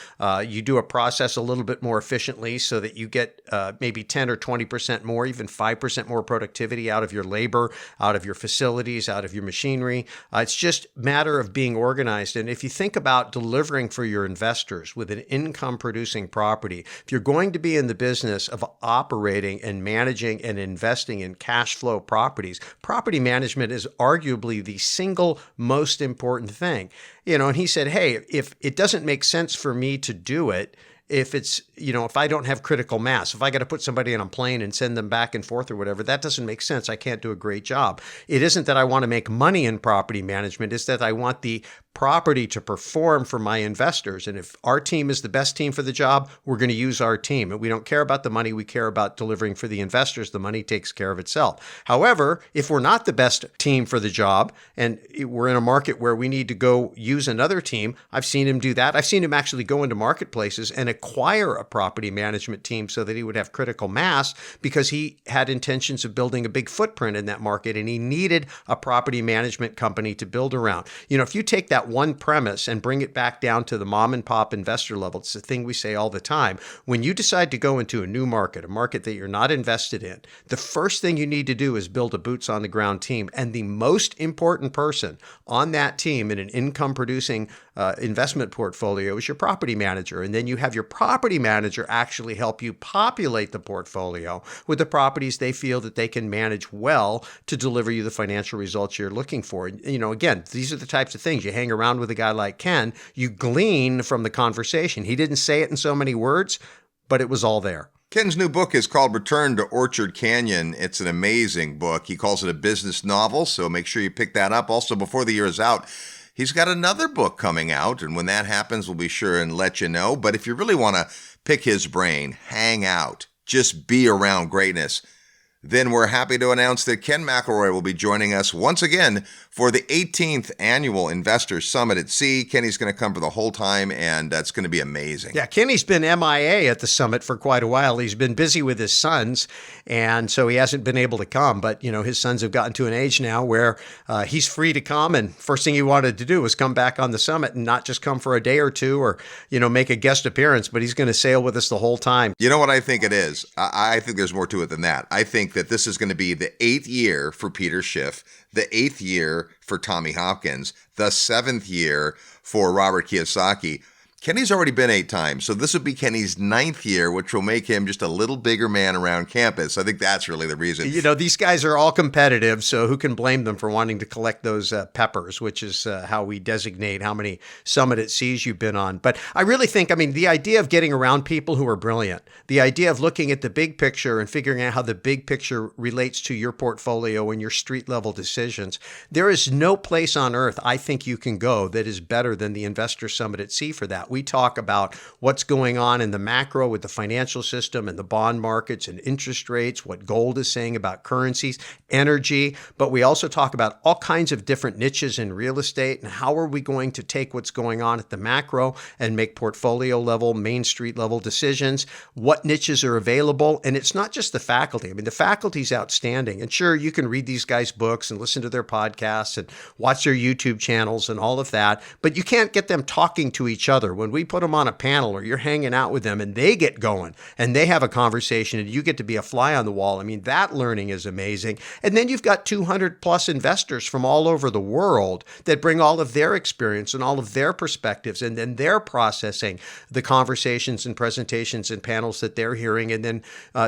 You do a process a little bit more efficiently so that you get maybe 10 or 20% more, even 5% more productivity out of your labor, out of your facilities, out of your machinery. It's just a matter of being organized. And if you think about delivering for your investors with an income-producing property, if you're going to be in the business of operating and managing and investing in cash flow properties, property management is arguably the single most important thing. And he said, hey, if it doesn't make sense for me to do it, if it's, if I don't have critical mass, if I got to put somebody on a plane and send them back and forth or whatever, that doesn't make sense. I can't do a great job. It isn't that I want to make money in property management. It's that I want the property to perform for my investors. And if our team is the best team for the job, we're going to use our team. And we don't care about the money. We care about delivering for the investors. The money takes care of itself. However, if we're not the best team for the job and we're in a market where we need to go use another team, I've seen him do that. I've seen him actually go into marketplaces and acquire a property management team so that he would have critical mass, because he had intentions of building a big footprint in that market and he needed a property management company to build around. If you take that one premise and bring it back down to the mom and pop investor level, it's the thing we say all the time. When you decide to go into a new market, a market that you're not invested in, the first thing you need to do is build a boots on the ground team. And the most important person on that team in an income producing investment portfolio is your property manager. And then you have your property manager actually help you populate the portfolio with the properties they feel that they can manage well to deliver you the financial results you're looking for. Again, these are the types of things you hang around with a guy like Ken, you glean from the conversation. He didn't say it in so many words, but it was all there. Ken's new book is called Return to Orchard Canyon. It's an amazing book. He calls it a business novel, so make sure you pick that up. Also, before the year is out, he's got another book coming out, and when that happens, we'll be sure and let you know. But if you really want to pick his brain, hang out, just be around greatness, then we're happy to announce that Ken McElroy will be joining us once again for the 18th Annual Investors Summit at Sea. Kenny's going to come for the whole time, and that's going to be amazing. Yeah, Kenny's been MIA at the summit for quite a while. He's been busy with his sons, and so he hasn't been able to come. But, his sons have gotten to an age now where he's free to come, and first thing he wanted to do was come back on the summit and not just come for a day or two or, make a guest appearance, but he's going to sail with us the whole time. You know what I think it is? I think there's more to it than that. I think that this is going to be the 8th year for Peter Schiff, the 8th year for Tommy Hopkins, the 7th year for Robert Kiyosaki. Kenny's already been 8 times, so this would be Kenny's 9th year, which will make him just a little bigger man around campus. I think that's really the reason. You know, these guys are all competitive, so who can blame them for wanting to collect those peppers, which is how we designate how many Summit at Seas you've been on. But I really think, I mean, the idea of getting around people who are brilliant, the idea of looking at the big picture and figuring out how the big picture relates to your portfolio and your street level decisions, there is no place on earth I think you can go that is better than the Investor Summit at Sea for that. We talk about what's going on in the macro with the financial system and the bond markets and interest rates, what gold is saying about currencies, energy, but we also talk about all kinds of different niches in real estate and how are we going to take what's going on at the macro and make portfolio level, main street level decisions, what niches are available. And it's not just the faculty. I mean, the faculty's outstanding. And sure, you can read these guys' books and listen to their podcasts and watch their YouTube channels and all of that, but you can't get them talking to each other. When we put them on a panel or you're hanging out with them and they get going and they have a conversation and you get to be a fly on the wall, I mean, that learning is amazing. And then you've got 200 plus investors from all over the world that bring all of their experience and all of their perspectives, and then they're processing the conversations and presentations and panels that they're hearing and then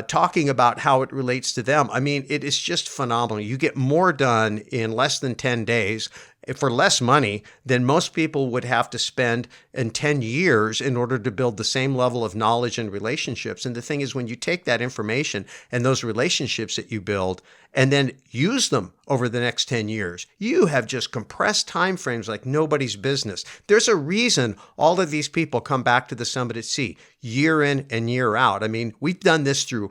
talking about how it relates to them. I mean, it is just phenomenal. You get more done in less than 10 days for less money than most people would have to spend in 10 years in order to build the same level of knowledge and relationships. And the thing is, when you take that information and those relationships that you build and then use them over the next 10 years, you have just compressed time frames like nobody's business. There's a reason all of these people come back to the Summit at Sea year in and year out. I mean, we've done this through,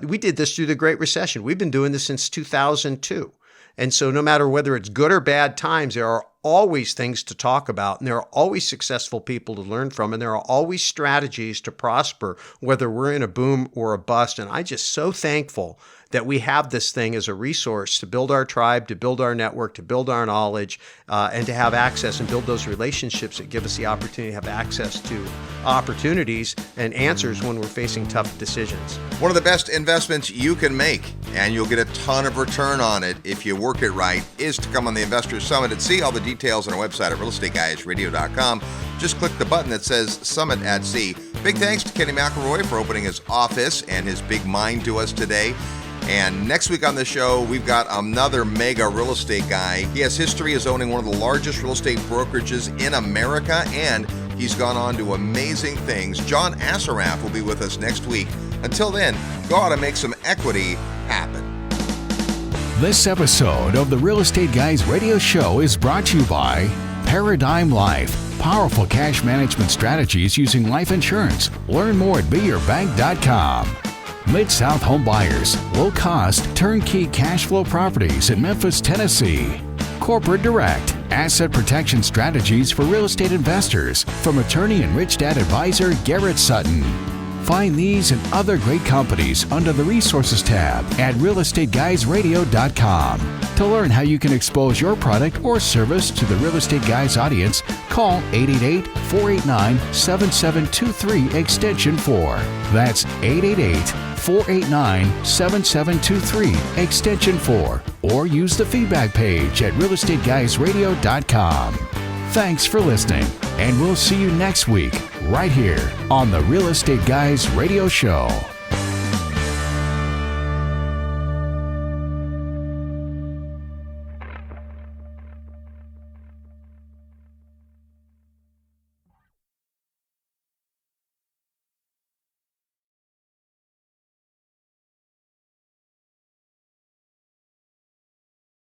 we did this through the Great Recession. We've been doing this since 2002. And so no matter whether it's good or bad times, there are always things to talk about, and there are always successful people to learn from, and there are always strategies to prosper, whether we're in a boom or a bust. And I'm just so thankful that we have this thing as a resource to build our tribe, to build our network, to build our knowledge, and to have access and build those relationships that give us the opportunity to have access to opportunities and answers when we're facing tough decisions. One of the best investments you can make, and you'll get a ton of return on it if you work it right, is to come on the Investor Summit and see all the details on our website at realestateguysradio.com. Just click the button that says Summit at Sea. Big thanks to Kenny McElroy for opening his office and his big mind to us today. And next week on the show, we've got another mega real estate guy. He has history as owning one of the largest real estate brokerages in America, and he's gone on to amazing things. John Assaraf will be with us next week. Until then, go out and make some equity happen. This episode of the Real Estate Guys radio show is brought to you by Paradigm Life. Powerful cash management strategies using life insurance. Learn more at beyourbank.com. Mid-South Home Buyers, low-cost, turnkey cash flow properties in Memphis, Tennessee. Corporate Direct, asset protection strategies for real estate investors from attorney and Rich Dad advisor Garrett Sutton. Find these and other great companies under the Resources tab at realestateguysradio.com. To learn how you can expose your product or service to the Real Estate Guys audience, call 888-489-7723 extension 4. That's 888-489-7723 extension 4. Or use the feedback page at realestateguysradio.com. Thanks for listening, and we'll see you next week right here on the Real Estate Guys Radio Show.